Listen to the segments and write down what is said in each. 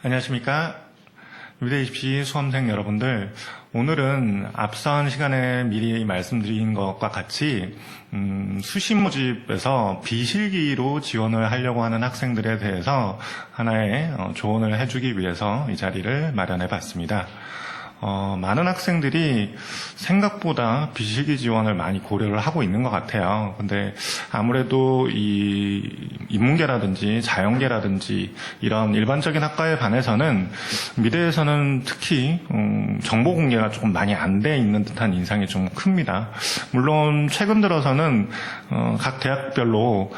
안녕하십니까. 위대20 수험생 여러분들, 오늘은 앞선 시간에 미리 말씀드린 것과 같이 수시 모집에서 비실기로 지원을 하려고 하는 학생들에 대해서 하나의 조언을 해주기 위해서 이 자리를 마련해 봤습니다. 많은 학생들이 생각보다 비실기 지원을 많이 고려를 하고 있는 것 같아요. 근데 아무래도 이 인문계라든지 자연계라든지 이런 일반적인 학과에 반해서는 미대에서는 특히 정보 공개가 조금 많이 안 돼 있는 듯한 인상이 좀 큽니다. 물론 최근 들어서는 각 대학별로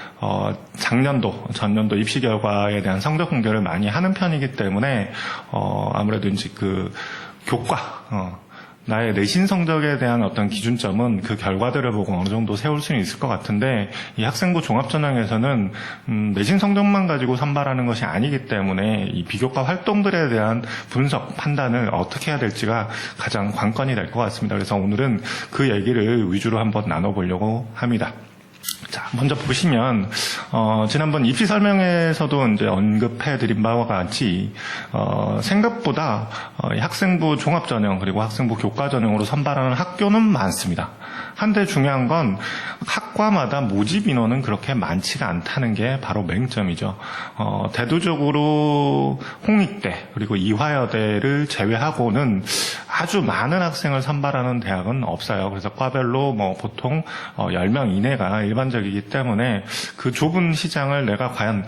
작년도, 전년도 입시 결과에 대한 성적 공개를 많이 하는 편이기 때문에 아무래도 이제 교과, 나의 내신 성적에 대한 어떤 기준점은 그 결과들을 보고 어느 정도 세울 수는 있을 것 같은데, 이 학생부 종합전형에서는 내신 성적만 가지고 선발하는 것이 아니기 때문에 이 비교과 활동들에 대한 분석, 판단을 어떻게 해야 될지가 가장 관건이 될 것 같습니다. 그래서 오늘은 그 얘기를 위주로 한번 나눠보려고 합니다. 자, 먼저 보시면 지난번 입시 설명에서도 이제 언급해드린 바와 같이 생각보다 학생부 종합전형 그리고 학생부 교과전형으로 선발하는 학교는 많습니다. 한데 중요한 건 학과마다 모집 인원은 그렇게 많지가 않다는 게 바로 맹점이죠. 대도적으로 홍익대 그리고 이화여대를 제외하고는 아주 많은 학생을 선발하는 대학은 없어요. 그래서 과별로 보통 10명 이내가 일반적이기 때문에 그 좁은 시장을 내가 과연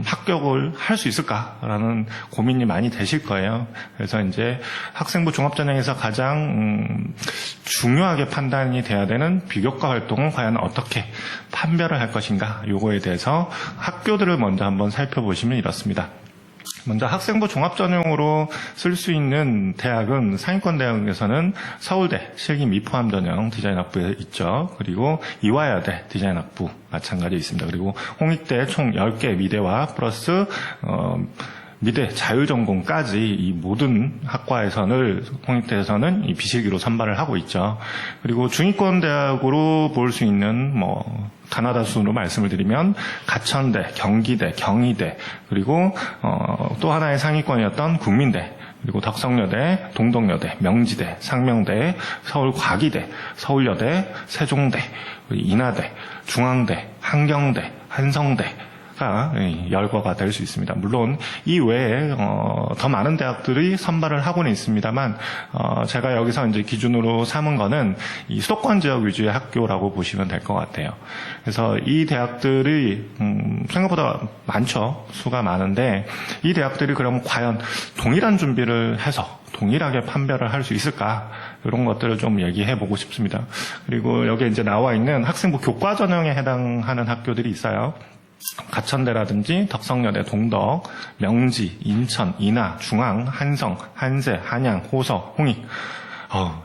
합격을 할 수 있을까라는 고민이 많이 되실 거예요. 그래서 이제 학생부 종합전형에서 가장 중요하게 판단이 돼야 되는 비교과 활동은 과연 어떻게 판별을 할 것인가, 요거에 대해서 학교들을 먼저 한번 살펴보시면 이렇습니다. 먼저 학생부 종합전형으로 쓸 수 있는 대학은 상위권 대학에서는 서울대 실기 미포함 전형 디자인학부에 있죠. 그리고 이화여대 디자인학부 마찬가지 있습니다. 그리고 홍익대 총 10개 미대와 플러스 미대 자율전공까지 이 모든 학과에서는 홍익대에서는 이 비실기로 선발을 하고 있죠. 그리고 중위권 대학으로 볼 수 있는 가나다 순으로 말씀을 드리면 가천대, 경기대, 경희대, 그리고 또 하나의 상위권이었던 국민대, 그리고 덕성여대, 동덕여대, 명지대, 상명대, 서울과기대, 서울여대, 세종대, 인하대, 중앙대, 한경대, 한성대 열거가 될 수 있습니다. 물론 이 외에 더 많은 대학들이 선발을 하고는 있습니다만 제가 여기서 이제 기준으로 삼은 거는 이 수도권 지역 위주의 학교라고 보시면 될 것 같아요. 그래서 이 대학들이 생각보다 많죠. 수가 많은데 이 대학들이 그럼 과연 동일한 준비를 해서 동일하게 판별을 할 수 있을까? 이런 것들을 좀 얘기해 보고 싶습니다. 그리고 여기에 이제 나와 있는 학생부 교과 전형에 해당하는 학교들이 있어요. 가천대라든지 덕성여대, 동덕, 명지, 인천, 인하, 중앙, 한성, 한세, 한양, 호서, 홍익.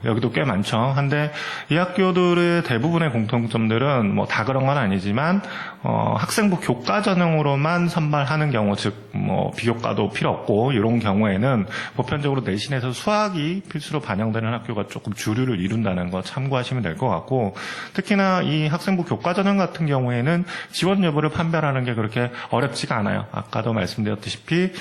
여기도 꽤 많죠. 한데 이 학교들의 대부분의 공통점들은 다 그런 건 아니지만 학생부 교과 전형으로만 선발하는 경우, 즉 비교과도 필요 없고 이런 경우에는 보편적으로 내신에서 수학이 필수로 반영되는 학교가 조금 주류를 이룬다는 거 참고하시면 될 것 같고, 특히나 이 학생부 교과 전형 같은 경우에는 지원 여부를 판별하는 게 그렇게 어렵지가 않아요. 아까도 말씀드렸다시피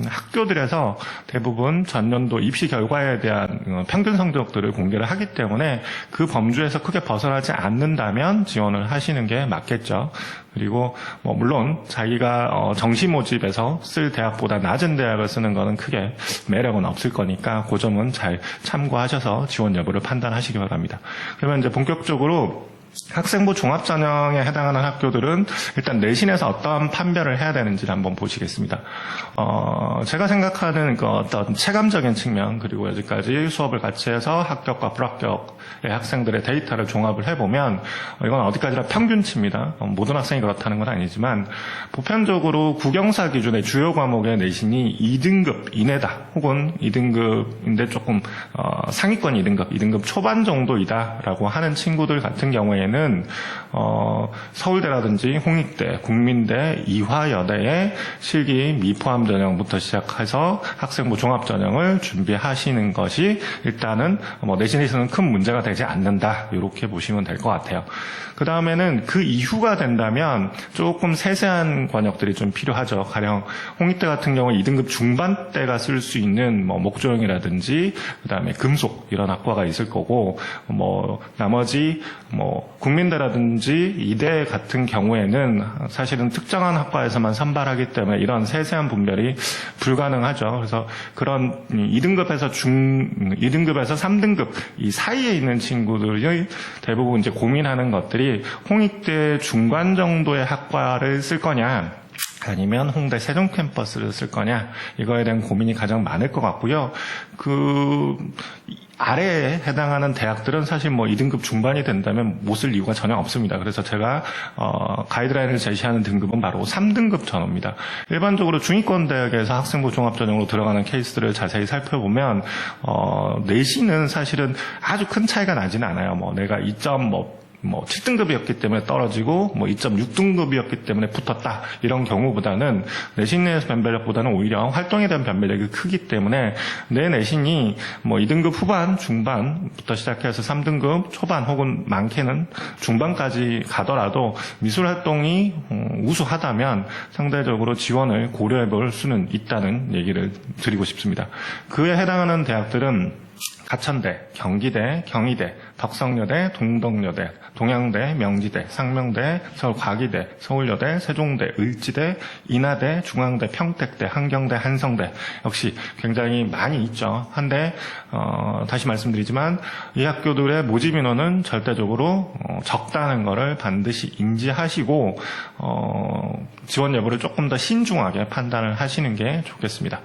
학교들에서 대부분 전년도 입시 결과에 대한 평균 성적들을 공개를 하기 때문에 그 범주에서 크게 벗어나지 않는다면 지원을 하시는 게 맞겠죠. 그리고 물론 자기가 정시 모집에서 쓸 대학보다 낮은 대학을 쓰는 거는 크게 매력은 없을 거니까 그 점은 잘 참고하셔서 지원 여부를 판단하시기 바랍니다. 그러면 이제 본격적으로 학생부 종합전형에 해당하는 학교들은 일단 내신에서 어떠한 판별을 해야 되는지를 한번 보시겠습니다. 제가 생각하는 그 어떤 체감적인 측면, 그리고 여기까지 수업을 같이 해서 합격과 불합격의 학생들의 데이터를 종합을 해보면 이건 어디까지나 평균치입니다. 모든 학생이 그렇다는 건 아니지만 보편적으로 국영사 기준의 주요 과목의 내신이 2등급 이내다, 혹은 2등급인데 조금 상위권 2등급 초반 정도이다라고 하는 친구들 같은 경우에는 서울대라든지 홍익대, 국민대, 이화여대의 실기 미포함 전형부터 시작해서 학생부 종합전형을 준비하시는 것이 일단은 내신에서는 큰 문제가 되지 않는다. 이렇게 보시면 될 것 같아요. 그 다음에는 그 이후가 된다면 조금 세세한 권역들이 좀 필요하죠. 가령 홍익대 같은 경우 2등급 중반대가 쓸 수 있는 목조형이라든지 그 다음에 금속 이런 학과가 있을 거고 나머지 국민대라든지 이대 같은 경우에는 사실은 특정한 학과에서만 선발하기 때문에 이런 세세한 분별이 불가능하죠. 그래서 그런 2등급에서 3등급 이 사이에 있는 친구들이 대부분 이제 고민하는 것들이 홍익대 중간 정도의 학과를 쓸 거냐 아니면 홍대 세종 캠퍼스를 쓸 거냐 이거에 대한 고민이 가장 많을 것 같고요. 그 아래에 해당하는 대학들은 사실 2등급 중반이 된다면 못 쓸 이유가 전혀 없습니다. 그래서 제가 가이드라인을 제시하는 등급은 바로 3등급 전후입니다. 일반적으로 중위권 대학에서 학생부 종합전형으로 들어가는 케이스들을 자세히 살펴보면 내신은 사실은 아주 큰 차이가 나지는 않아요. 내가 7등급이었기 때문에 떨어지고 2.6등급이었기 때문에 붙었다 이런 경우보다는 내신 내에서 변별력보다는 오히려 활동에 대한 변별력이 크기 때문에 내 내신이 2등급 후반 중반부터 시작해서 3등급 초반 혹은 많게는 중반까지 가더라도 미술활동이 우수하다면 상대적으로 지원을 고려해 볼 수는 있다는 얘기를 드리고 싶습니다. 그에 해당하는 대학들은 가천대, 경기대, 경희대, 덕성여대, 동덕여대, 동양대, 명지대, 상명대, 서울과기대, 서울여대, 세종대, 을지대, 인하대, 중앙대, 평택대, 한경대, 한성대 역시 굉장히 많이 있죠. 한데 다시 말씀드리지만 이 학교들의 모집 인원은 절대적으로 적다는 것을 반드시 인지하시고 지원 여부를 조금 더 신중하게 판단을 하시는 게 좋겠습니다.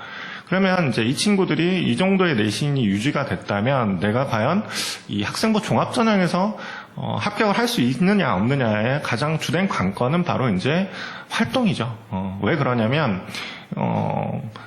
그러면 이제 이 친구들이 이 정도의 내신이 유지가 됐다면 내가 과연 이 학생부 종합전형에서 합격을 할 수 있느냐 없느냐의 가장 주된 관건은 바로 이제 활동이죠. 왜 그러냐면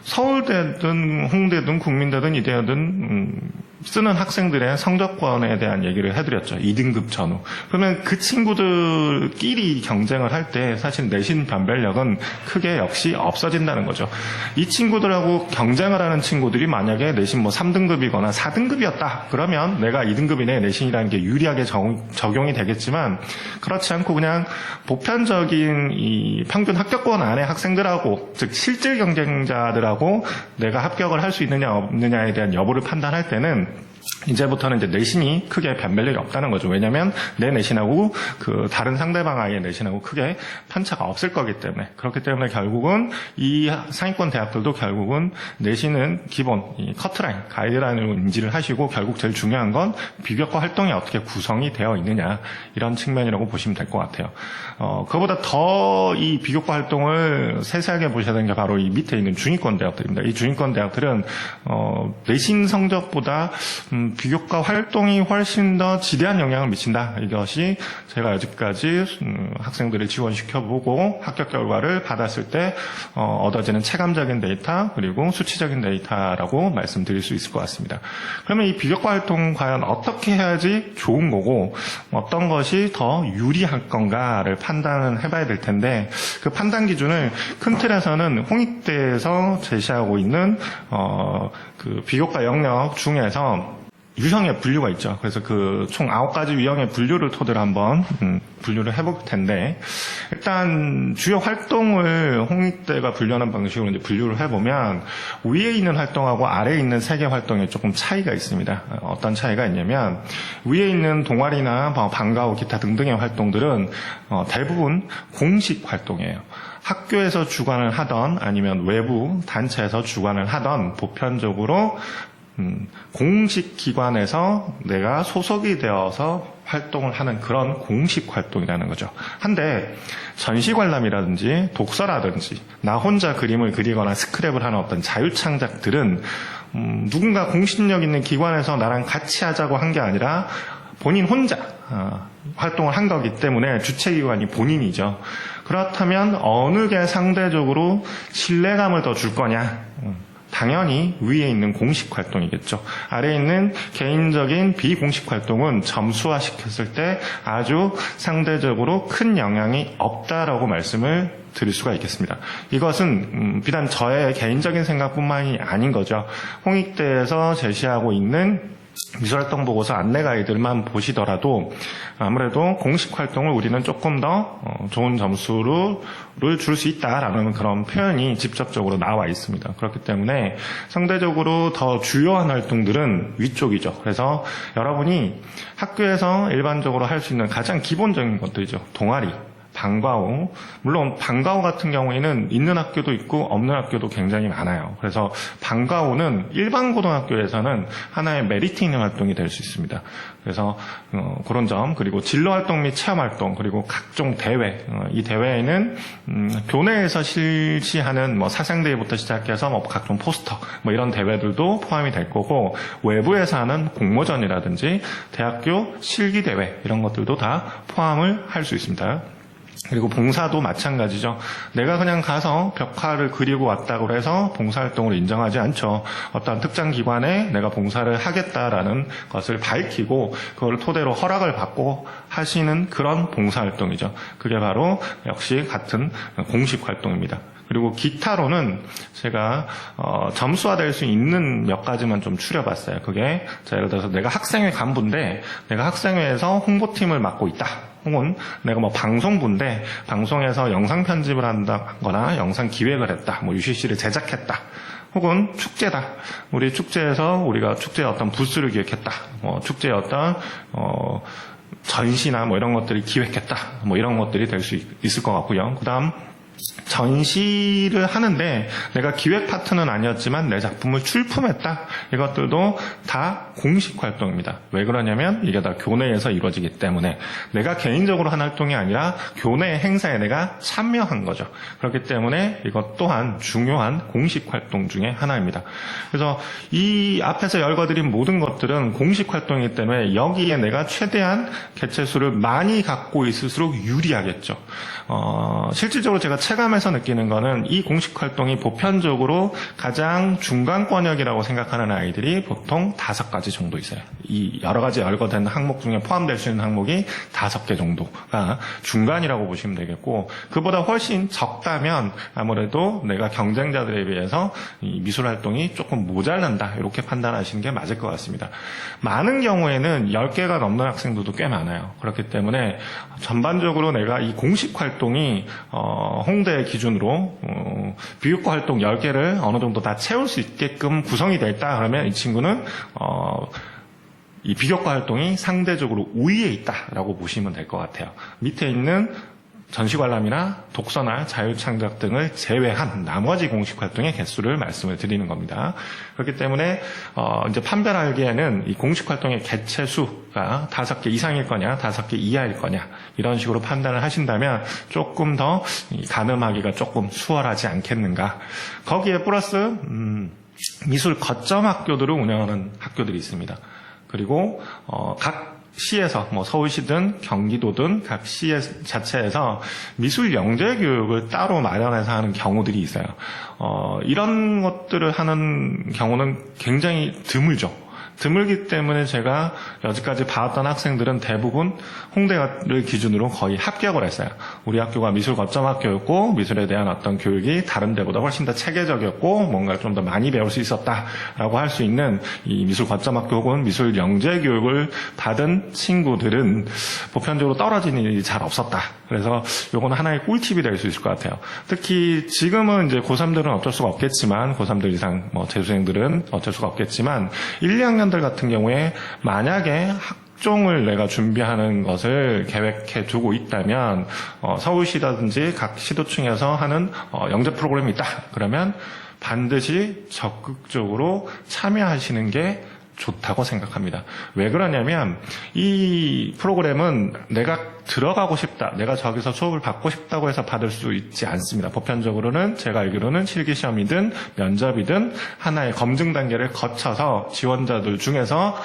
서울대든 홍대든 국민대든 이대든 쓰는 학생들의 성적권에 대한 얘기를 해드렸죠. 2등급 전후. 그러면 그 친구들끼리 경쟁을 할 때 사실 내신 변별력은 크게 역시 없어진다는 거죠. 이 친구들하고 경쟁을 하는 친구들이 만약에 내신 3등급이거나 4등급이었다. 그러면 내가 2등급 이내의 내신이라는 게 유리하게 적용이 되겠지만 그렇지 않고 그냥 보편적인 이 평균 합격권 안에 학생들하고 즉 실질 경쟁자들하고 내가 합격을 할 수 있느냐 없느냐에 대한 여부를 판단할 때는 이제부터는 이제 내신이 크게 변별력이 없다는 거죠. 왜냐하면 내 내신하고 그 다른 상대방 아이의 내신하고 크게 편차가 없을 거기 때문에. 그렇기 때문에 결국은 이 상위권 대학들도 결국은 내신은 기본 이 커트라인, 가이드라인으로 인지를 하시고 결국 제일 중요한 건 비교과 활동이 어떻게 구성이 되어 있느냐 이런 측면이라고 보시면 될 것 같아요. 그거보다 더 이 비교과 활동을 세세하게 보셔야 되는 게 바로 이 밑에 있는 중위권 대학들입니다. 이 중위권 대학들은 내신 성적보다 비교과 활동이 훨씬 더 지대한 영향을 미친다. 이것이 제가 여지까지 학생들을 지원시켜보고 합격 결과를 받았을 때 얻어지는 체감적인 데이터 그리고 수치적인 데이터라고 말씀드릴 수 있을 것 같습니다. 그러면 이 비교과 활동 과연 어떻게 해야지 좋은 거고 어떤 것이 더 유리할 건가를 판단을 해봐야 될 텐데 그 판단 기준을 큰 틀에서는 홍익대에서 제시하고 있는 그 비교과 영역 중에서 유형의 분류가 있죠. 그래서 그 총 9가지 유형의 분류를 토대로 한번 분류를 해볼 텐데 일단 주요 활동을 홍익대가 분류하는 방식으로 이제 분류를 해보면 위에 있는 활동하고 아래에 있는 3개 활동에 조금 차이가 있습니다. 어떤 차이가 있냐면 위에 있는 동아리나 방과후 기타 등등의 활동들은 대부분 공식 활동이에요. 학교에서 주관을 하던 아니면 외부 단체에서 주관을 하던 보편적으로 공식 기관에서 내가 소속이 되어서 활동을 하는 그런 공식 활동이라는 거죠. 한데 전시 관람이라든지 독서라든지 나 혼자 그림을 그리거나 스크랩을 하는 어떤 자유창작들은 누군가 공신력 있는 기관에서 나랑 같이 하자고 한 게 아니라 본인 혼자 활동을 한 거기 때문에 주체기관이 본인이죠. 그렇다면 어느 게 상대적으로 신뢰감을 더 줄 거냐? 당연히 위에 있는 공식 활동이겠죠. 아래에 있는 개인적인 비공식 활동은 점수화시켰을 때 아주 상대적으로 큰 영향이 없다라고 말씀을 드릴 수가 있겠습니다. 이것은 비단 저의 개인적인 생각뿐만이 아닌 거죠. 홍익대에서 제시하고 있는 미술활동 보고서 안내 가이드만 보시더라도 아무래도 공식 활동을 우리는 조금 더 좋은 점수를 줄 수 있다라는 그런 표현이 직접적으로 나와 있습니다. 그렇기 때문에 상대적으로 더 주요한 활동들은 위쪽이죠. 그래서 여러분이 학교에서 일반적으로 할 수 있는 가장 기본적인 것들이죠. 동아리, 방과후. 물론 방과후 같은 경우에는 있는 학교도 있고 없는 학교도 굉장히 많아요. 그래서 방과후는 일반 고등학교에서는 하나의 메리트 있는 활동이 될 수 있습니다. 그래서 그런 점, 그리고 진로활동 및 체험활동, 그리고 각종 대회, 이 대회에는 교내에서 실시하는 뭐 사생대회부터 시작해서 뭐 각종 포스터 뭐 이런 대회들도 포함이 될 거고, 외부에서 하는 공모전이라든지 대학교 실기대회 이런 것들도 다 포함을 할 수 있습니다. 그리고 봉사도 마찬가지죠. 내가 그냥 가서 벽화를 그리고 왔다고 해서 봉사활동을 인정하지 않죠. 어떤 특정 기관에 내가 봉사를 하겠다라는 것을 밝히고 그걸 토대로 허락을 받고 하시는 그런 봉사활동이죠. 그게 바로 역시 같은 공식 활동입니다. 그리고 기타로는 제가 점수화될 수 있는 몇 가지만 좀 추려봤어요. 그게 예를 들어서 내가 학생회 간부인데 내가 학생회에서 홍보팀을 맡고 있다. 혹은 내가 뭐 방송부인데 방송에서 영상 편집을 한다거나 영상 기획을 했다. 뭐 UCC를 제작했다. 혹은 축제다. 우리 축제에서 우리가 축제의 어떤 부스를 기획했다. 축제의 어떤 전시나 뭐 이런 것들이 기획했다. 뭐 이런 것들이 될 수 있을 것 같고요. 그다음 전시를 하는데 내가 기획 파트는 아니었지만 내 작품을 출품했다. 이것들도 다 공식 활동입니다. 왜 그러냐면 이게 다 교내에서 이루어지기 때문에 내가 개인적으로 한 활동이 아니라 교내 행사에 내가 참여한 거죠. 그렇기 때문에 이것 또한 중요한 공식 활동 중에 하나입니다. 그래서 이 앞에서 열거드린 모든 것들은 공식 활동이기 때문에 여기에 내가 최대한 개체수를 많이 갖고 있을수록 유리하겠죠. 실질적으로 제가 체감해서 느끼는 거는 이 공식 활동이 보편적으로 가장 중간권역이라고 생각하는 아이들이 보통 5가지 정도 있어요. 이 여러 가지 열거된 항목 중에 포함될 수 있는 항목이 5개 정도가 중간이라고 보시면 되겠고, 그보다 훨씬 적다면 아무래도 내가 경쟁자들에 비해서 이 미술 활동이 조금 모자란다 이렇게 판단하시는 게 맞을 것 같습니다. 많은 경우에는 10개가 넘는 학생들도 꽤 많아요. 그렇기 때문에 전반적으로 내가 이 공식 활동이 홍대 기준으로 비교과 활동 10개를 어느 정도 다 채울 수 있게끔 구성이 돼 있다 그러면 이 친구는 이 비교과 활동이 상대적으로 우위에 있다라고 보시면 될 것 같아요. 밑에 있는 전시관람이나 독서나 자유창작 등을 제외한 나머지 공식 활동의 개수를 말씀을 드리는 겁니다. 그렇기 때문에 이제 판별하기에는 이 공식 활동의 개체수가 5개 이상일 거냐, 5개 이하일 거냐 이런 식으로 판단을 하신다면 조금 더 가늠하기가 조금 수월하지 않겠는가. 거기에 플러스 미술 거점 학교들을 운영하는 학교들이 있습니다. 그리고 각 시에서 뭐 서울시든 경기도든 각 시 자체에서 미술 영재 교육을 따로 마련해서 하는 경우들이 있어요. 이런 것들을 하는 경우는 굉장히 드물죠. 드물기 때문에 제가 여지까지 봐왔던 학생들은 대부분 홍대를 기준으로 거의 합격을 했어요. 우리 학교가 미술 거점 학교였고 미술에 대한 어떤 교육이 다른 데보다 훨씬 더 체계적이었고 뭔가 좀 더 많이 배울 수 있었다라고 할 수 있는 이 미술 거점 학교 혹은 미술 영재 교육을 받은 친구들은 보편적으로 떨어지는 일이 잘 없었다. 그래서 요거는 하나의 꿀팁이 될 수 있을 것 같아요. 특히 지금은 이제 고3들은 어쩔 수가 없겠지만 고3들 이상 뭐 재수생들은 어쩔 수가 없겠지만 1, 2학년들 같은 경우에 만약에 학종을 내가 준비하는 것을 계획해 두고 있다면 서울시라든지 각 시도층에서 하는 영재 프로그램이 있다. 그러면 반드시 적극적으로 참여하시는 게 좋다고 생각합니다. 왜 그러냐면 이 프로그램은 내가 들어가고 싶다, 내가 저기서 수업을 받고 싶다고 해서 받을 수 있지 않습니다. 보편적으로는 제가 알기로는 실기시험이든 면접이든 하나의 검증 단계를 거쳐서 지원자들 중에서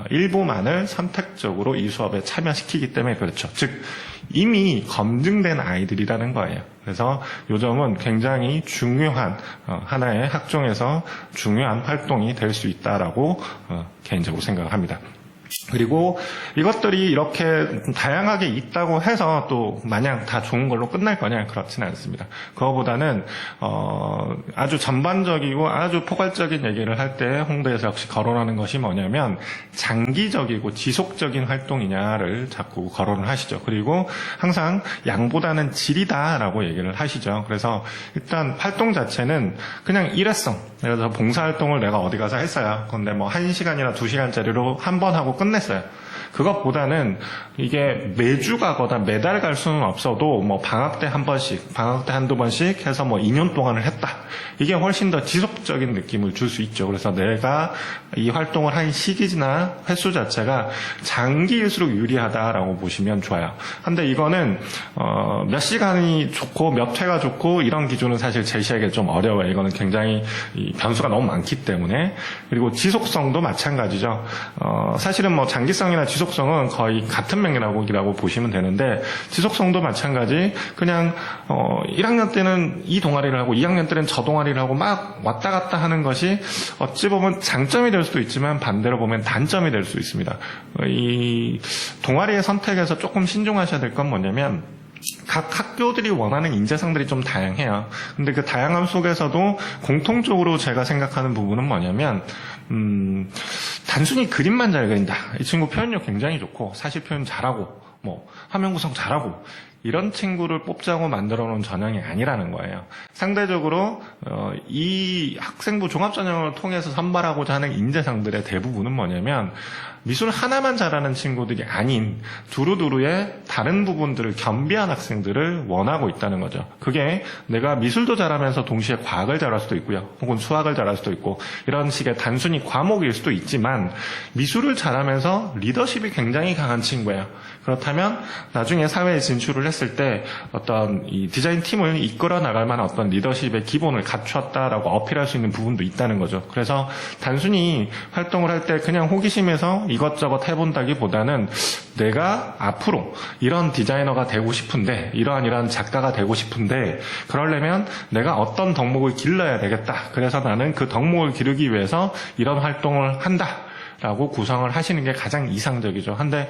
일부만을 선택적으로 이 수업에 참여시키기 때문에 그렇죠. 즉 이미 검증된 아이들이라는 거예요. 그래서 이 점은 굉장히 중요한 하나의 학종에서 중요한 활동이 될 수 있다라고 개인적으로 생각합니다. 그리고 이것들이 이렇게 다양하게 있다고 해서 또 마냥 다 좋은 걸로 끝날 거냐, 그렇지는 않습니다. 그거보다는 아주 전반적이고 아주 포괄적인 얘기를 할 때 홍대에서 역시 거론하는 것이 뭐냐면 장기적이고 지속적인 활동이냐를 자꾸 거론을 하시죠. 그리고 항상 양보다는 질이다라고 얘기를 하시죠. 그래서 일단 활동 자체는 그냥 일회성, 그래서 봉사활동을 내가 어디 가서 했어요. 근데 뭐 1시간이나 2시간짜리로 한 번 하고 끝냈어요. 그것보다는 이게 매주 가거나 매달 갈 수는 없어도 뭐 방학 때 한 번씩, 방학 때 한두 번씩 해서 뭐 2년 동안을 했다. 이게 훨씬 더 지속적인 느낌을 줄 수 있죠. 그래서 내가 이 활동을 한 시기나 횟수 자체가 장기일수록 유리하다라고 보시면 좋아요. 근데 이거는 몇 시간이 좋고 몇 회가 좋고 이런 기준은 사실 제시하기 좀 어려워요. 이거는 굉장히 변수가 너무 많기 때문에. 그리고 지속성도 마찬가지죠. 사실은 뭐 장기성이나 지속성은 거의 같은 맥락이라고 보시면 되는데, 지속성도 마찬가지. 그냥 1학년 때는 이 동아리를 하고 2학년 때는 저 동아리를 하고 막 왔다 갔다 하는 것이 어찌 보면 장점이 될 수도 있지만 반대로 보면 단점이 될 수 있습니다. 이 동아리의 선택에서 조금 신중하셔야 될 건 뭐냐면, 각 학교들이 원하는 인재상들이 좀 다양해요. 근데 그 다양함 속에서도 공통적으로 제가 생각하는 부분은 뭐냐면, 단순히 그림만 잘 그린다, 이 친구 표현력 굉장히 좋고 사실 표현 잘하고 뭐 화면 구성 잘하고, 이런 친구를 뽑자고 만들어 놓은 전형이 아니라는 거예요. 상대적으로 이 학생부 종합전형을 통해서 선발하고자 하는 인재상들의 대부분은 뭐냐면, 미술 하나만 잘하는 친구들이 아닌 두루두루의 다른 부분들을 겸비한 학생들을 원하고 있다는 거죠. 그게 내가 미술도 잘하면서 동시에 과학을 잘할 수도 있고요, 혹은 수학을 잘할 수도 있고, 이런 식의 단순히 과목일 수도 있지만 미술을 잘하면서 리더십이 굉장히 강한 친구예요. 그렇다면 나중에 사회에 진출을 했을 때 어떤 이 디자인 팀을 이끌어 나갈 만한 어떤 리더십의 기본을 갖추었다라고 어필할 수 있는 부분도 있다는 거죠. 그래서 단순히 활동을 할 때 그냥 호기심에서 이것저것 해본다기보다는 내가 앞으로 이런 디자이너가 되고 싶은데, 이러한 작가가 되고 싶은데, 그러려면 내가 어떤 덕목을 길러야 되겠다. 그래서 나는 그 덕목을 기르기 위해서 이런 활동을 한다 라고 구성을 하시는 게 가장 이상적이죠. 근데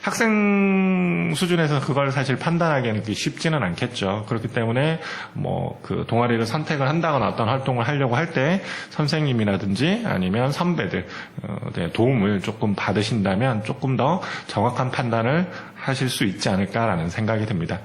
학생 수준에서 그걸 사실 판단하기에는 쉽지는 않겠죠. 그렇기 때문에 뭐 그 동아리를 선택을 한다거나 어떤 활동을 하려고 할 때 선생님이라든지 아니면 선배들 도움을 조금 받으신다면 조금 더 정확한 판단을 하실 수 있지 않을까라는 생각이 듭니다.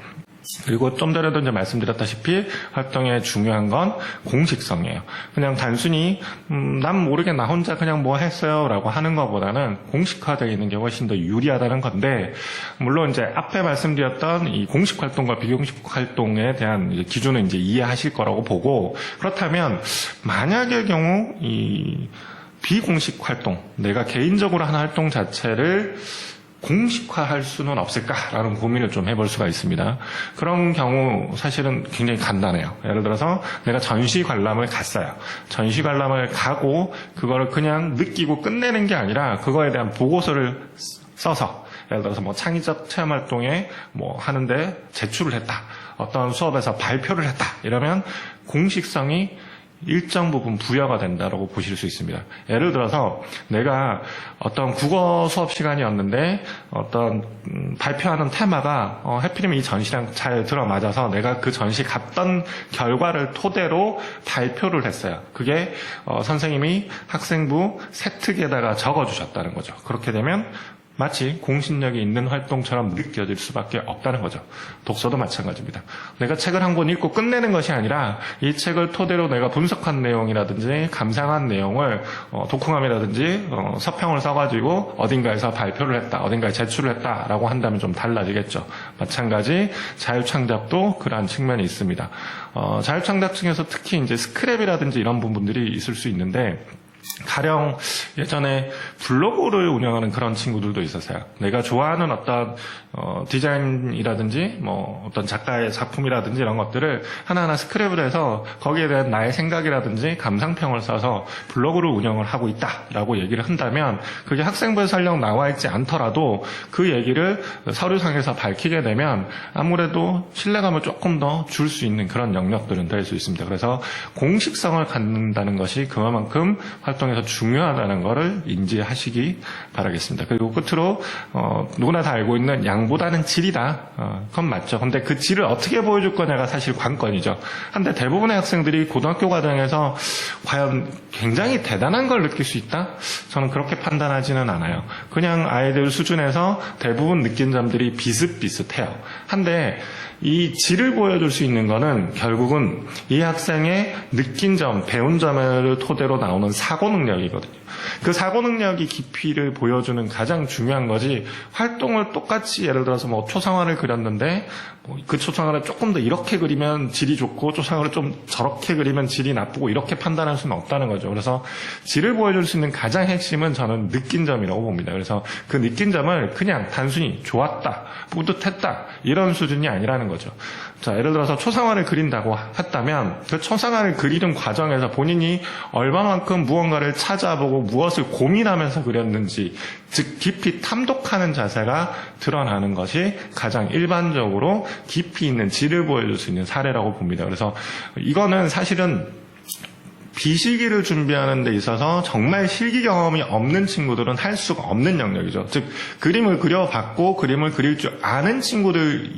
그리고 좀 전에도 이제 말씀드렸다시피 활동의 중요한 건 공식성이에요. 그냥 단순히 난 모르게 나 혼자 그냥 뭐 했어요 라고 하는 것보다는 공식화되어 있는 게 훨씬 더 유리하다는 건데, 물론 이제 앞에 말씀드렸던 이 공식 활동과 비공식 활동에 대한 이제 기준은 이제 이해하실 거라고 보고, 그렇다면 만약의 경우 이 비공식 활동, 내가 개인적으로 하는 활동 자체를 공식화할 수는 없을까라는 고민을 좀 해볼 수가 있습니다. 그런 경우 사실은 굉장히 간단해요. 예를 들어서 내가 전시 관람을 갔어요. 전시 관람을 가고 그거를 그냥 느끼고 끝내는 게 아니라 그거에 대한 보고서를 써서, 예를 들어서 뭐 창의적 체험 활동에 뭐 하는데 제출을 했다, 어떤 수업에서 발표를 했다, 이러면 공식성이 일정 부분 부여가 된다라고 보실 수 있습니다. 예를 들어서 내가 어떤 국어 수업 시간이었는데 어떤 발표하는 테마가 해필이면 이 전시랑 잘 들어맞아서 내가 그 전시 갔던 결과를 토대로 발표를 했어요. 그게 선생님이 학생부 세특에다가 적어주셨다는 거죠. 그렇게 되면 마치 공신력이 있는 활동처럼 느껴질 수밖에 없다는 거죠. 독서도 마찬가지입니다. 내가 책을 한 권 읽고 끝내는 것이 아니라 이 책을 토대로 내가 분석한 내용이라든지 감상한 내용을 독후감이라든지 서평을 써가지고 어딘가에서 발표를 했다, 어딘가에 제출을 했다라고 한다면 좀 달라지겠죠. 마찬가지 자유창작도 그러한 측면이 있습니다. 자유창작 중에서 특히 이제 스크랩이라든지 이런 부분들이 있을 수 있는데, 가령 예전에 블로그를 운영하는 그런 친구들도 있었어요. 내가 좋아하는 어떤 디자인이라든지 뭐 어떤 작가의 작품이라든지 이런 것들을 하나하나 스크랩을 해서 거기에 대한 나의 생각이라든지 감상평을 써서 블로그를 운영을 하고 있다라고 얘기를 한다면 그게 학생부에 설령 나와 있지 않더라도 그 얘기를 서류상에서 밝히게 되면 아무래도 신뢰감을 조금 더 줄 수 있는 그런 영역들은 될 수 있습니다. 그래서 공식성을 갖는다는 것이 그만큼 활동에서 중요하다는 것을 인지하시기 바라겠습니다. 그리고 끝으로 누구나 다 알고 있는 양보다는 질이다. 그건 맞죠. 근데 그 질을 어떻게 보여줄 거냐가 사실 관건이죠. 근데 대부분의 학생들이 고등학교 과정에서 과연 굉장히 대단한 걸 느낄 수 있다? 저는 그렇게 판단하지는 않아요. 그냥 아이들 수준에서 대부분 느낀 점들이 비슷비슷해요. 한데 이 질을 보여줄 수 있는 거는 결국은 이 학생의 느낀 점, 배운 점을 토대로 나오는 사고 능력이거든요. 그 사고 능력이 깊이를 보여주는 가장 중요한 거지, 활동을 똑같이 예를 들어서 뭐 초상화를 그렸는데 그 초상화를 조금 더 이렇게 그리면 질이 좋고 초상화를 좀 저렇게 그리면 질이 나쁘고 이렇게 판단할 수는 없다는 거죠. 그래서 질을 보여줄 수 있는 가장 핵심은 저는 느낀 점이라고 봅니다. 그래서 그 느낀 점을 그냥 단순히 좋았다, 뿌듯했다 이런 수준이 아니라는 거죠. 자, 예를 들어서 초상화를 그린다고 했다면 그 초상화를 그리는 과정에서 본인이 얼마만큼 무언가를 찾아보고 무엇을 고민하면서 그렸는지, 즉 깊이 탐독하는 자세가 드러나는 것이 가장 일반적으로 깊이 있는 질을 보여줄 수 있는 사례라고 봅니다. 그래서 이거는 사실은 비실기를 준비하는 데 있어서 정말 실기 경험이 없는 친구들은 할 수가 없는 영역이죠. 즉 그림을 그려봤고 그림을 그릴 줄 아는 친구들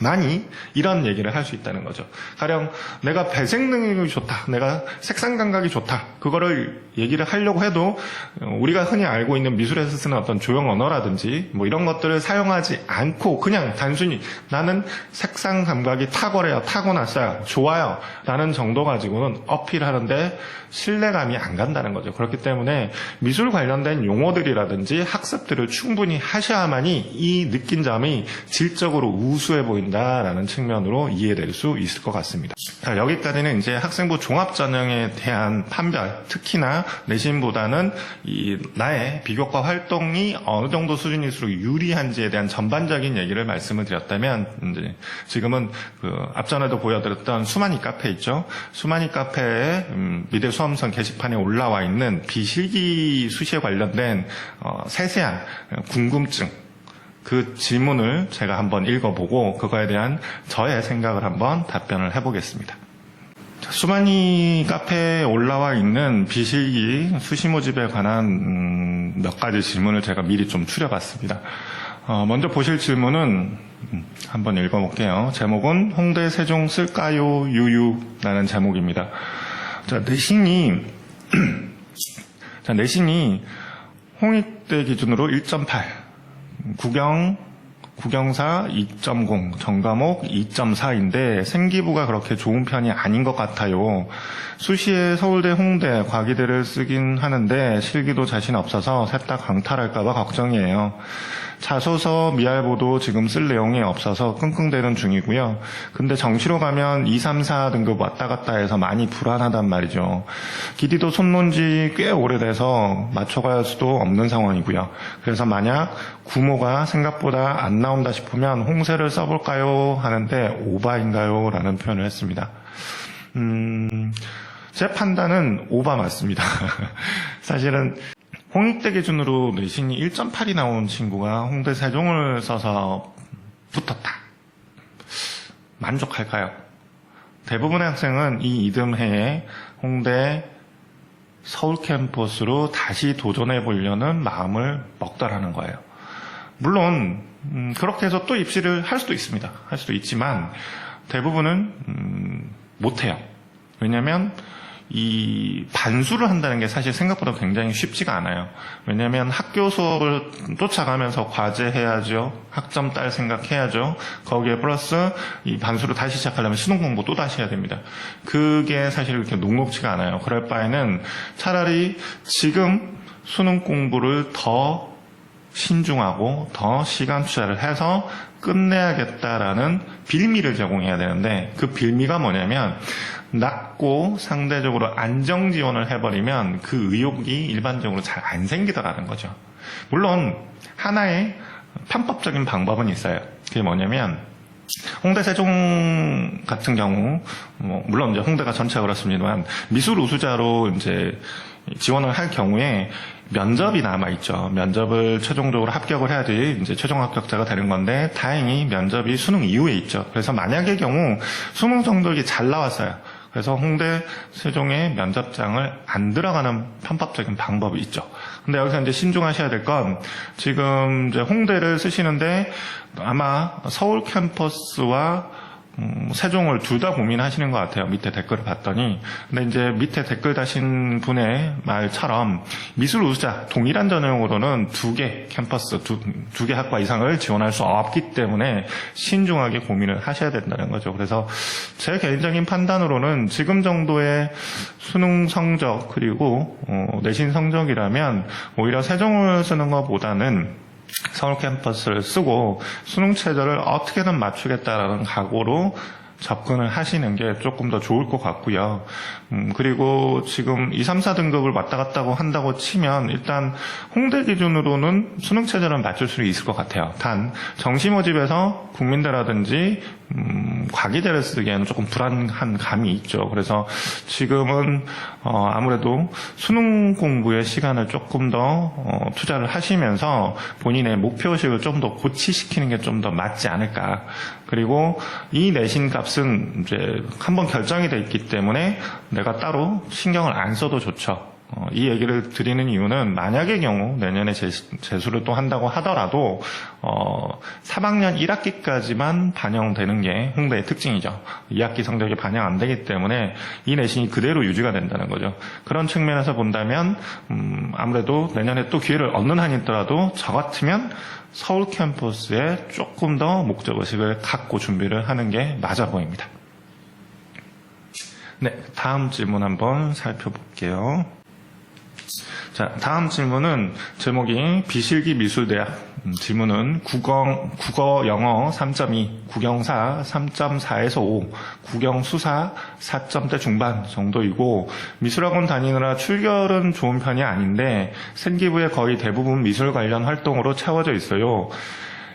많이 이런 얘기를 할 수 있다는 거죠. 가령 내가 배색 능력이 좋다, 내가 색상 감각이 좋다, 그거를 얘기를 하려고 해도 우리가 흔히 알고 있는 미술에서 쓰는 어떤 조형 언어라든지 뭐 이런 것들을 사용하지 않고 그냥 단순히 나는 색상 감각이 탁월해요, 타고났어요, 좋아요 라는 정도 가지고는 어필하는데 신뢰감이 안 간다는 거죠. 그렇기 때문에 미술 관련된 용어들이라든지 학습들을 충분히 하셔야만이 이 느낀 점이 질적으로 우수해 보인다라는 측면으로 이해될 수 있을 것 같습니다. 자, 여기까지는 이제 학생부 종합전형에 대한 판별, 특히나 내신보다는 이 나의 비교과 활동이 어느 정도 수준일수록 유리한지에 대한 전반적인 얘기를 말씀을 드렸다면, 이제 지금은 그 앞전에도 보여드렸던 수만이 카페 있죠. 수만이 카페에 미대 수험생 게시판에 올라와 있는 비실기 수시에 관련된 세세한 궁금증, 그 질문을 제가 한번 읽어보고 그거에 대한 저의 생각을 한번 답변을 해보겠습니다. 수만이 카페에 올라와 있는 비실기 수시 모집에 관한 몇 가지 질문을 제가 미리 좀 추려봤습니다. 먼저 보실 질문은 한번 읽어볼게요. 제목은 홍대 세종 쓸까요 유유라는 제목입니다. 자, 내신이 홍익대 기준으로 1.8, 국영사 2.0, 전과목 2.4인데 생기부가 그렇게 좋은 편이 아닌 것 같아요. 수시에 서울대, 홍대, 과기대를 쓰긴 하는데 실기도 자신 없어서 셋 다 강탈할까봐 걱정이에요. 자소서, 미알보도 지금 쓸 내용이 없어서 끙끙대는 중이고요. 근데 정시로 가면 2, 3, 4 등급 왔다 갔다 해서 많이 불안하단 말이죠. 기디도 손놓은 지 꽤 오래돼서 맞춰갈 수도 없는 상황이고요. 그래서 만약 구모가 생각보다 안 나온다 싶으면 홍세를 써볼까요? 하는데 오바인가요? 라는 표현을 했습니다. 제 판단은 오바 맞습니다. 사실은 홍익대 기준으로 내신이 1.8이 나온 친구가 홍대 세종을 써서 붙었다. 만족할까요? 대부분의 학생은 이 이듬해에 홍대 서울 캠퍼스로 다시 도전해 보려는 마음을 먹더라는 거예요. 물론 그렇게 해서 또 입시를 할 수도 있습니다. 할 수도 있지만 대부분은 못해요. 왜냐하면 이 반수를 한다는 게 사실 생각보다 굉장히 쉽지가 않아요. 왜냐하면 학교 수업을 쫓아가면서 과제 해야죠. 학점 딸 생각해야죠. 거기에 플러스 이 반수를 다시 시작하려면 수능 공부 또 다시 해야 됩니다. 그게 사실 그렇게 녹록지가 않아요. 그럴 바에는 차라리 지금 수능 공부를 더 신중하고 더 시간 투자를 해서 끝내야겠다라는 빌미를 제공해야 되는데, 그 빌미가 뭐냐면 낮고 상대적으로 안정 지원을 해버리면 그 의욕이 일반적으로 잘 안 생기더라는 거죠. 물론 하나의 편법적인 방법은 있어요. 그게 뭐냐면 홍대 세종 같은 경우, 물론 이제 홍대가 전체가 그렇습니다만 미술 우수자로 이제 지원을 할 경우에 면접이 남아있죠. 면접을 최종적으로 합격을 해야지 이제 최종 합격자가 되는 건데, 다행히 면접이 수능 이후에 있죠. 그래서 만약의 경우 수능 성적이 잘 나왔어요. 그래서 홍대 세종의 면접장을 안 들어가는 편법적인 방법이 있죠. 근데 여기서 이제 신중하셔야 될 건, 지금 이제 홍대를 쓰시는데 아마 서울 캠퍼스와 세종을 둘 다 고민하시는 것 같아요. 밑에 댓글을 봤더니. 근데 이제 밑에 댓글 다신 분의 말처럼 미술 우수자 동일한 전형으로는 두 개 캠퍼스, 두 개 학과 이상을 지원할 수 없기 때문에 신중하게 고민을 하셔야 된다는 거죠. 그래서 제 개인적인 판단으로는 지금 정도의 수능 성적 그리고 내신 성적이라면 오히려 세종을 쓰는 것보다는 서울 캠퍼스를 쓰고 수능 최저를 어떻게든 맞추겠다라는 각오로 접근을 하시는 게 조금 더 좋을 것 같고요. 그리고 지금 2, 3, 4등급을 왔다 갔다 한다고 치면 일단 홍대 기준으로는 수능 체제를 맞출 수 있을 것 같아요. 단 정시 모집에서 국민대라든지 과기대를 쓰기에는 조금 불안한 감이 있죠. 그래서 지금은 아무래도 수능 공부의 시간을 조금 더 투자를 하시면서 본인의 목표의식을 좀 더 고치시키는 게 좀 더 맞지 않을까. 그리고 이 내신 값은 이제 한번 결정이 돼 있기 때문에 내가 따로 신경을 안 써도 좋죠. 이 얘기를 드리는 이유는 만약의 경우 내년에 재수를 또 한다고 하더라도 3학년 1학기까지만 반영되는 게 홍대의 특징이죠. 2학기 성적이 반영 안 되기 때문에 이 내신이 그대로 유지가 된다는 거죠. 그런 측면에서 본다면 아무래도 내년에 또 기회를 얻는 한이 있더라도 저 같으면 서울 캠퍼스에 조금 더 목적의식을 갖고 준비를 하는 게 맞아 보입니다. 네, 다음 질문 한번 살펴볼게요. 자, 다음 질문은 제목이 비실기 미술대학. 질문은 국어 영어 3.2, 국영사 3.4에서 5, 국영수사 4점대 중반 정도이고, 미술학원 다니느라 출결은 좋은 편이 아닌데 생기부에 거의 대부분 미술 관련 활동으로 채워져 있어요.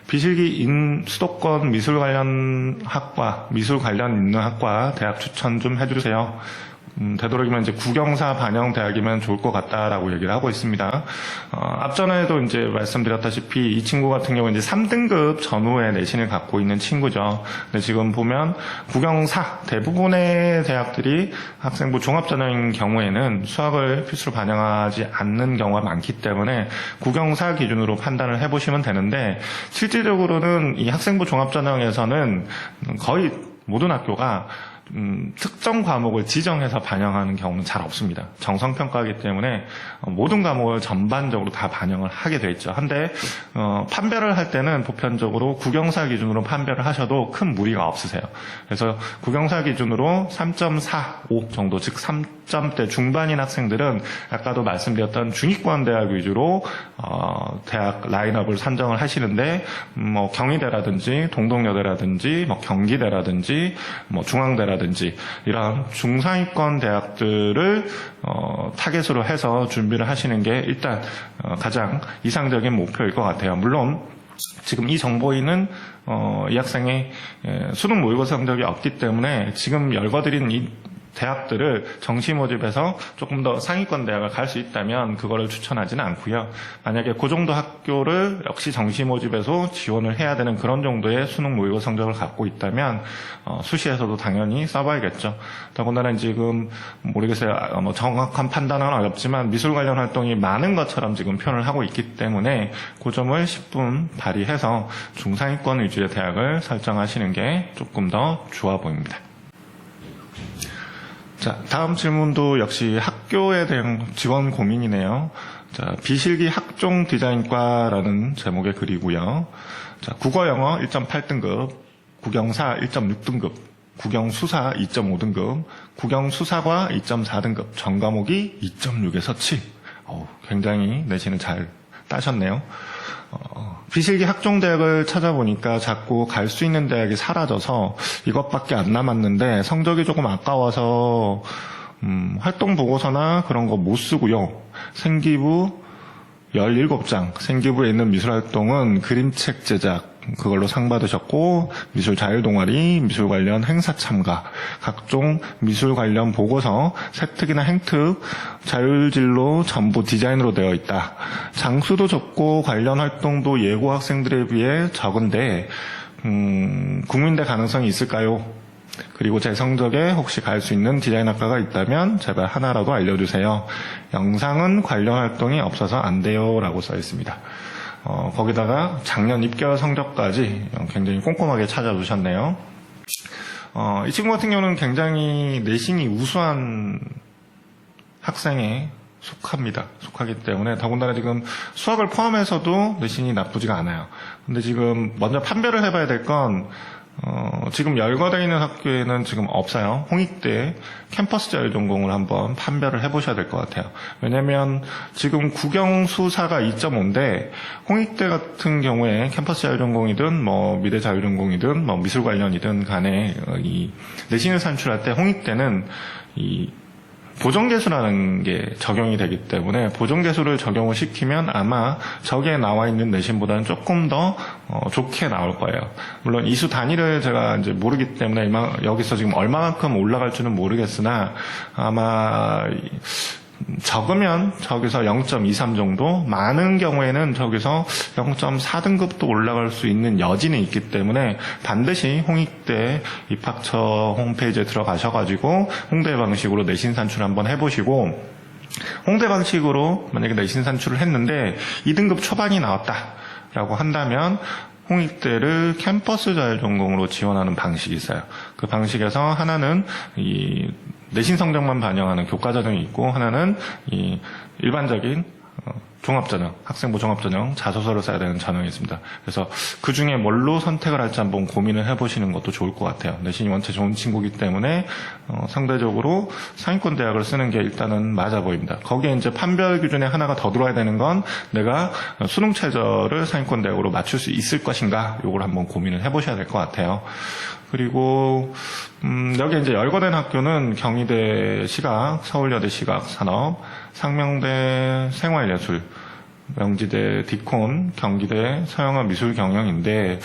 비실기 수도권 미술 관련 학과, 미술 관련 있는 학과 대학 추천 좀 해주세요. 되도록이면 이제 국영사 반영 대학이면 좋을 것 같다라고 얘기를 하고 있습니다. 앞전에도 이제 말씀드렸다시피 이 친구 같은 경우는 이제 3등급 전후의 내신을 갖고 있는 친구죠. 근데 지금 보면 국영사 대부분의 대학들이 학생부 종합전형인 경우에는 수학을 필수로 반영하지 않는 경우가 많기 때문에 국영사 기준으로 판단을 해보시면 되는데, 실질적으로는 이 학생부 종합전형에서는 거의 모든 학교가 특정 과목을 지정해서 반영하는 경우는 잘 없습니다. 정성평가이기 때문에 모든 과목을 전반적으로 다 반영을 하게 돼 있죠. 한데 판별을 할 때는 보편적으로 국영사 기준으로 판별을 하셔도 큰 무리가 없으세요. 그래서 국영사 기준으로 3.45 정도, 즉 3점대 중반인 학생들은 아까도 말씀드렸던 중위권 대학 위주로 대학 라인업을 선정을 하시는데, 뭐 경희대라든지 동덕여대라든지 뭐 경기대라든지 뭐 중앙대라든지 이런 중상위권 대학들을 타겟으로 해서 준비를 하시는 게 일단 가장 이상적인 목표일 것 같아요. 물론 지금 이 정보인은 이 학생의 수능 모의고사 성적이 없기 때문에 지금 열거드린 이 대학들을 정시 모집에서 조금 더 상위권 대학을 갈 수 있다면 그거를 추천하지는 않고요. 만약에 그 정도 학교를 역시 정시 모집에서 지원을 해야 되는 그런 정도의 수능 모의고사 성적을 갖고 있다면 수시에서도 당연히 써봐야겠죠. 더군다나 지금 모르겠어요. 뭐 정확한 판단은 어렵지만 미술 관련 활동이 많은 것처럼 지금 표현을 하고 있기 때문에 그 점을 10분 발휘해서 중상위권 위주의 대학을 설정하시는 게 조금 더 좋아 보입니다. 자, 다음 질문도 역시 학교에 대한 지원 고민이네요. 자, 비실기 학종 디자인과라는 제목의 글이고요. 자, 국어 영어 1.8등급, 국영사 1.6등급, 국영수사 2.5등급, 국영수사과 2.4등급, 전 과목이 2.6에서 7. 굉장히 내신을 잘 따셨네요. 비실기 학종대학을 찾아보니까 자꾸 갈 수 있는 대학이 사라져서 이것밖에 안 남았는데 성적이 조금 아까워서 활동 보고서나 그런 거 못 쓰고요. 생기부 17장, 생기부에 있는 미술활동은 그림책 제작, 그걸로 상 받으셨고, 미술 자율 동아리, 미술 관련 행사 참가, 각종 미술 관련 보고서, 세특이나 행특, 자율진로 전부 디자인으로 되어 있다. 장수도 적고 관련 활동도 예고 학생들에 비해 적은데, 국민대 가능성이 있을까요? 그리고 제 성적에 혹시 갈 수 있는 디자인 학과가 있다면 제발 하나라도 알려주세요. 영상은 관련 활동이 없어서 안 돼요 라고 써 있습니다. 거기다가 작년 입결 성적까지 굉장히 꼼꼼하게 찾아주셨네요. 이 친구 같은 경우는 굉장히 내신이 우수한 학생에 속하기 때문에 더군다나 지금 수학을 포함해서도 내신이 나쁘지가 않아요. 근데 지금 먼저 판별을 해봐야 될 건 지금 열거되어 있는 학교에는 지금 없어요. 홍익대 캠퍼스 자율 전공을 한번 판별을 해보셔야 될 것 같아요. 왜냐면 지금 국영수사가 2.5인데 홍익대 같은 경우에 캠퍼스 자율 전공이든 뭐 미대 자율 전공이든 뭐 미술 관련이든 간에 이 내신을 산출할 때 홍익대는 이 보정계수라는 게 적용이 되기 때문에 보정계수를 적용을 시키면 아마 저기에 나와 있는 내신보다는 조금 더 좋게 나올 거예요. 물론 이수 단위를 제가 이제 모르기 때문에 여기서 지금 얼마만큼 올라갈 줄은 모르겠으나 아마 적으면 저기서 0.23 정도, 많은 경우에는 저기서 0.4등급도 올라갈 수 있는 여지는 있기 때문에 반드시 홍익대 입학처 홈페이지에 들어가셔가지고 홍대 방식으로 내신 산출 한번 해보시고, 홍대 방식으로 만약에 내신 산출을 했는데 2등급 초반이 나왔다라고 한다면 홍익대를 캠퍼스 자율 전공으로 지원하는 방식이 있어요. 그 방식에서 하나는 이 내신 성적만 반영하는 교과전형이 있고, 하나는 이 일반적인 종합전형, 학생부 종합전형, 자소서를 써야 되는 전형이 있습니다. 그래서 그 중에 뭘로 선택을 할지 한번 고민을 해보시는 것도 좋을 것 같아요. 내신이 원체 좋은 친구이기 때문에 상대적으로 상위권 대학을 쓰는 게 일단은 맞아 보입니다. 거기에 이제 판별 기준에 하나가 더 들어야 되는 건 내가 수능 최저를 상위권 대학으로 맞출 수 있을 것인가, 요걸 한번 고민을 해보셔야 될 것 같아요. 그리고 여기 이제 열거된 학교는 경희대 시각, 서울여대 시각 산업, 상명대 생활예술, 명지대 디콘, 경기대 서영화 미술 경영인데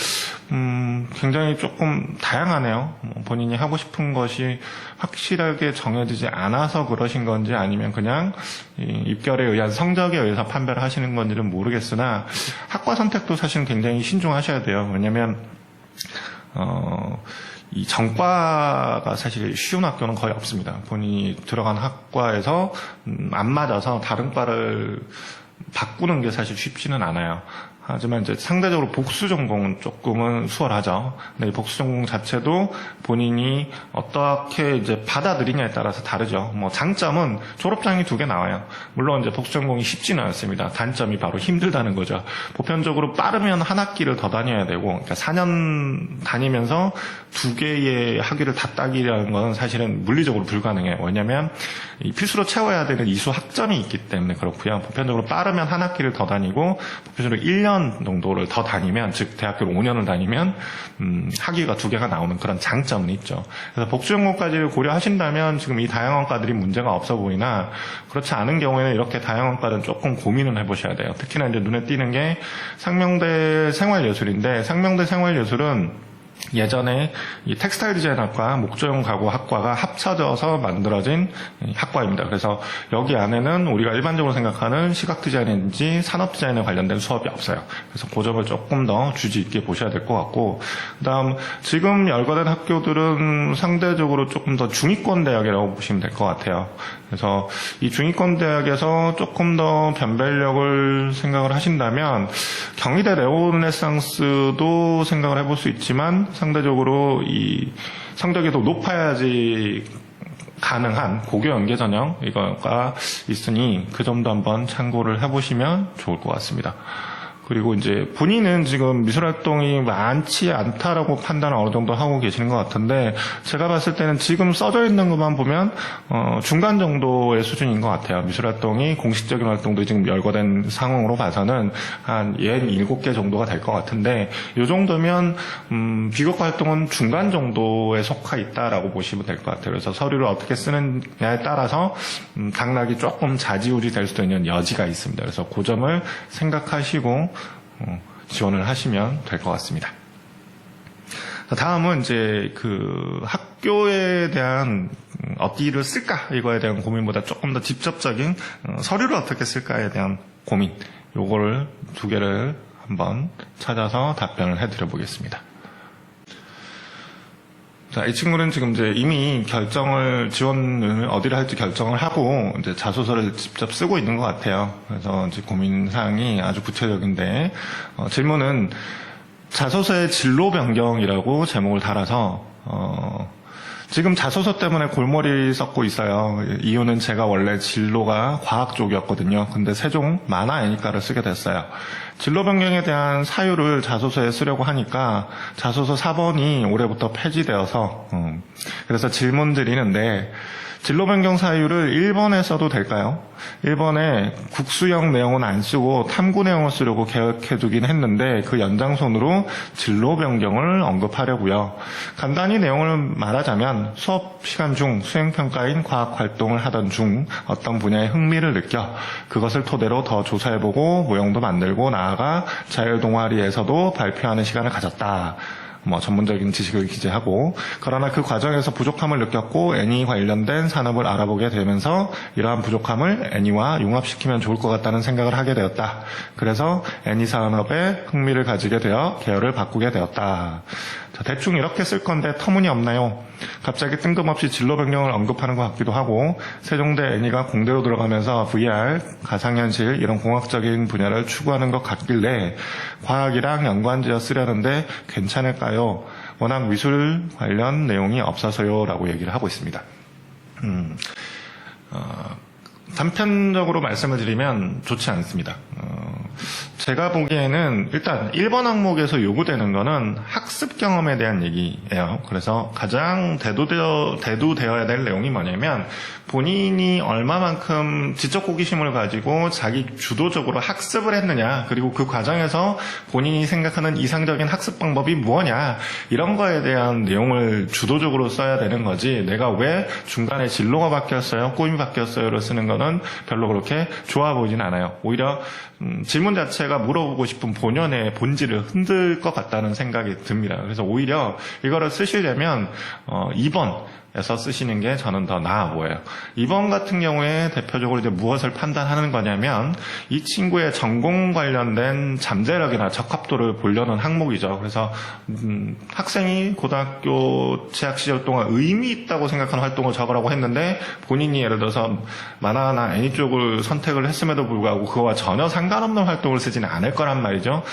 굉장히 조금 다양하네요. 본인이 하고 싶은 것이 확실하게 정해지지 않아서 그러신 건지 아니면 그냥 입결에 의한 성적에 의해서 판별을 하시는 건지는 모르겠으나 학과 선택도 사실 굉장히 신중하셔야 돼요. 왜냐면 이 전과가 사실 쉬운 학교는 거의 없습니다. 본인이 들어간 학과에서 안 맞아서 다른 과를 바꾸는 게 사실 쉽지는 않아요. 하지만 이제 상대적으로 복수 전공은 조금은 수월하죠. 근데 이 복수 전공 자체도 본인이 어떻게 이제 받아들이냐에 따라서 다르죠. 뭐 장점은 졸업장이 2개 나와요. 물론 이제 복수 전공이 쉽지는 않습니다. 단점이 바로 힘들다는 거죠. 보편적으로 빠르면 한 학기를 더 다녀야 되고, 그러니까 4년 다니면서 2개의 학위를 다 따기라는 건 사실은 물리적으로 불가능해요. 왜냐하면 필수로 채워야 되는 이수 학점이 있기 때문에 그렇고요. 보편적으로 빠르면 한 학기를 더 다니고, 보편적으로 1년 정도를 더 다니면, 즉 대학교를 5년을 다니면 학위가 2개가 나오는 그런 장점은 있죠. 그래서 복수전공까지를 고려하신다면 지금 이 다양한 과들이 문제가 없어 보이나, 그렇지 않은 경우에는 이렇게 다양한 과는 조금 고민을 해보셔야 돼요. 특히나 이제 눈에 띄는 게 상명대 생활예술인데, 상명대 생활예술은 예전에 이 텍스타일 디자인학과, 목조용 가구 학과가 합쳐져서 만들어진 학과입니다. 그래서 여기 안에는 우리가 일반적으로 생각하는 시각 디자인인지 산업 디자인에 관련된 수업이 없어요. 그래서 그 점을 조금 더 주의 있게 보셔야 될 것 같고, 그다음 지금 열거된 학교들은 상대적으로 조금 더 중위권 대학이라고 보시면 될 것 같아요. 그래서 이 중위권 대학에서 조금 더 변별력을 생각을 하신다면 경희대 네오르네상스도 생각을 해볼 수 있지만, 상대적으로 이 성적이 더 높아야지 가능한 고교 연계 전형 이거가 있으니 그 점도 한번 참고를 해보시면 좋을 것 같습니다. 그리고 이제 본인은 지금 미술 활동이 많지 않다라고 판단을 어느 정도 하고 계시는 것 같은데, 제가 봤을 때는 지금 써져 있는 것만 보면 중간 정도의 수준인 것 같아요. 미술 활동이 공식적인 활동도 지금 열거된 상황으로 봐서는 한 67개 정도가 될 것 같은데, 이 정도면 비교과 활동은 중간 정도에 속해 있다라고 보시면 될 것 같아요. 그래서 서류를 어떻게 쓰느냐에 따라서 강락이 조금 좌지우지 될 수도 있는 여지가 있습니다. 그래서 그 점을 생각하시고 지원을 하시면 될 것 같습니다. 다음은 이제 그 학교에 대한 어디를 쓸까 이거에 대한 고민보다 조금 더 직접적인 서류를 어떻게 쓸까에 대한 고민, 요거를 두 개를 한번 찾아서 답변을 해드려 보겠습니다. 자, 이 친구는 지금 이제 이미 지원을 어디를 할지 결정을 하고 이제 자소서를 직접 쓰고 있는 것 같아요. 그래서 이제 고민 사항이 아주 구체적인데, 질문은 자소서의 진로 변경이라고 제목을 달아서, 지금 자소서 때문에 골머리 썩고 있어요. 이유는 제가 원래 진로가 과학 쪽이었거든요. 근데 세종 만화 애니과를 쓰게 됐어요. 진로 변경에 대한 사유를 자소서에 쓰려고 하니까 자소서 4번이 올해부터 폐지되어서 그래서 질문 드리는데, 진로 변경 사유를 1번에 써도 될까요? 1번에 국수형 내용은 안 쓰고 탐구 내용을 쓰려고 계획해두긴 했는데 그 연장선으로 진로 변경을 언급하려고요. 간단히 내용을 말하자면 수업 시간 중 수행평가인 과학활동을 하던 중 어떤 분야에 흥미를 느껴 그것을 토대로 더 조사해보고 모형도 만들고 나아가 자율동아리에서도 발표하는 시간을 가졌다. 전문적인 지식을 기재하고, 그러나 그 과정에서 부족함을 느꼈고 애니 관련된 산업을 알아보게 되면서 이러한 부족함을 애니와 융합시키면 좋을 것 같다는 생각을 하게 되었다. 그래서 애니 산업에 흥미를 가지게 되어 계열을 바꾸게 되었다. 자, 대충 이렇게 쓸 건데 터무니없나요? 갑자기 뜬금없이 진로 변경을 언급하는 것 같기도 하고, 세종대 애니가 공대로 들어가면서 VR, 가상현실 이런 공학적인 분야를 추구하는 것 같길래 과학이랑 연관지어 쓰려는데 괜찮을까요? 워낙 미술 관련 내용이 없어서요 라고 얘기를 하고 있습니다. 단편적으로 말씀을 드리면 좋지 않습니다. 제가 보기에는 일단 1번 항목에서 요구되는 거는 학습 경험에 대한 얘기예요. 그래서 가장 대두되어야 될 내용이 뭐냐면 본인이 얼마만큼 지적 호기심을 가지고 자기 주도적으로 학습을 했느냐, 그리고 그 과정에서 본인이 생각하는 이상적인 학습 방법이 무엇냐, 이런 거에 대한 내용을 주도적으로 써야 되는 거지, 내가 왜 중간에 진로가 바뀌었어요, 꿈이 바뀌었어요를 쓰는 거는 별로 그렇게 좋아 보이진 않아요. 오히려 질문 자체가 물어보고 싶은 본연의 본질을 흔들 것 같다는 생각이 듭니다. 그래서 오히려 이거를 쓰시려면 2번에서 쓰시는 게 저는 더 나아 보여요. 2번 같은 경우에 대표적으로 이제 무엇을 판단하는 거냐면 이 친구의 전공 관련된 잠재력이나 적합도를 보려는 항목이죠. 그래서 학생이 고등학교 재학 시절 동안 의미 있다고 생각하는 활동을 적으라고 했는데 본인이 예를 들어서 만화나 애니 쪽을 선택을 했음에도 불구하고 그거와 전혀 상관없는 활동을 쓰지는 않을 거란 말이죠.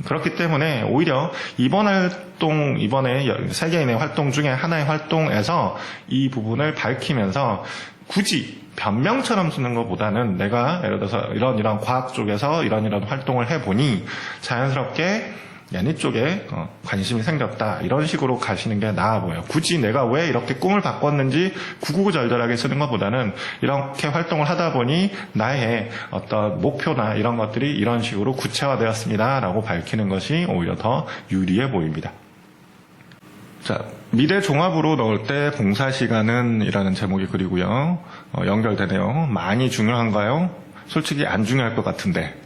그렇기 때문에 오히려 이번에 3개인의 활동 중에 하나의 활동에서 이 부분을 밝히면서 굳이 변명처럼 쓰는 것보다는 내가 예를 들어서 이런 과학 쪽에서 이런 활동을 해보니 자연스럽게 애니 쪽에 관심이 생겼다, 이런 식으로 가시는 게 나아 보여요. 굳이 내가 왜 이렇게 꿈을 바꿨는지 구구절절하게 쓰는 것보다는 이렇게 활동을 하다 보니 나의 어떤 목표나 이런 것들이 이런 식으로 구체화되었습니다 라고 밝히는 것이 오히려 더 유리해 보입니다. 자, 미대 종합으로 넣을 때 봉사시간은 이라는 제목이 그리고요. 연결되네요. 많이 중요한가요? 솔직히 안 중요할 것 같은데.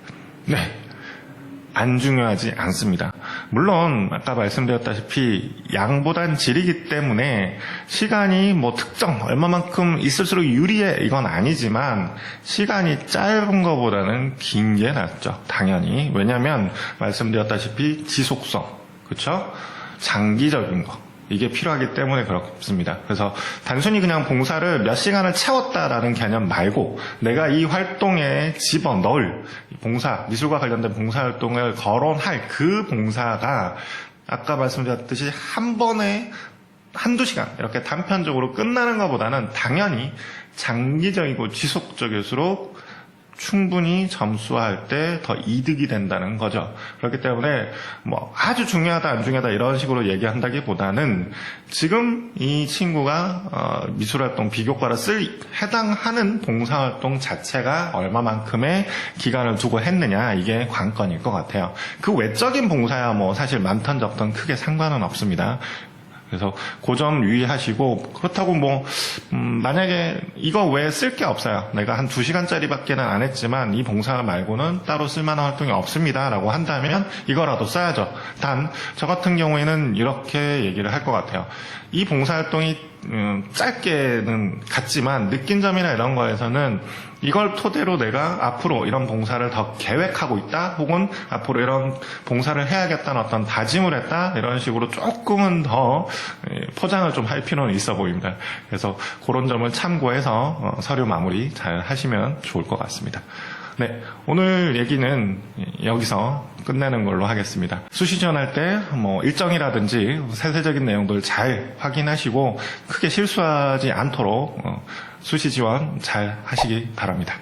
네. 안 중요하지 않습니다. 물론 아까 말씀드렸다시피 양보단 질이기 때문에 시간이 특정 얼마만큼 있을수록 유리해 이건 아니지만 시간이 짧은 것보다는 긴 게 낫죠. 당연히. 왜냐하면 말씀드렸다시피 지속성, 그렇죠? 장기적인 거, 이게 필요하기 때문에 그렇습니다. 그래서 단순히 그냥 봉사를 몇 시간을 채웠다라는 개념 말고 내가 이 활동에 집어넣을 봉사, 미술과 관련된 봉사활동을 거론할 그 봉사가 아까 말씀드렸듯이 한 번에 한두 시간 이렇게 단편적으로 끝나는 것보다는 당연히 장기적이고 지속적일수록 충분히 점수할 때 더 이득이 된다는 거죠. 그렇기 때문에 뭐 아주 중요하다 안 중요하다 이런 식으로 얘기한다기보다는 지금 이 친구가 미술활동 비교과를 해당하는 봉사활동 자체가 얼마만큼의 기간을 두고 했느냐, 이게 관건일 것 같아요. 그 외적인 봉사야 뭐 사실 많던 적던 크게 상관은 없습니다. 그래서 그 점 유의하시고, 그렇다고 뭐 만약에 이거 외에 쓸 게 없어요, 내가 한 2시간짜리밖에는 안 했지만 이 봉사 말고는 따로 쓸만한 활동이 없습니다 라고 한다면 이거라도 써야죠. 단 저 같은 경우에는 이렇게 얘기를 할 것 같아요. 이 봉사활동이 짧게는 같지만 느낀 점이나 이런 거에서는 이걸 토대로 내가 앞으로 이런 봉사를 더 계획하고 있다, 혹은 앞으로 이런 봉사를 해야겠다는 어떤 다짐을 했다, 이런 식으로 조금은 더 포장을 좀 할 필요는 있어 보입니다. 그래서 그런 점을 참고해서 서류 마무리 잘 하시면 좋을 것 같습니다. 네, 오늘 얘기는 여기서 끝내는 걸로 하겠습니다. 수시 지원할 때 뭐 일정이라든지 세세적인 내용들 잘 확인하시고 크게 실수하지 않도록 수시 지원 잘 하시기 바랍니다.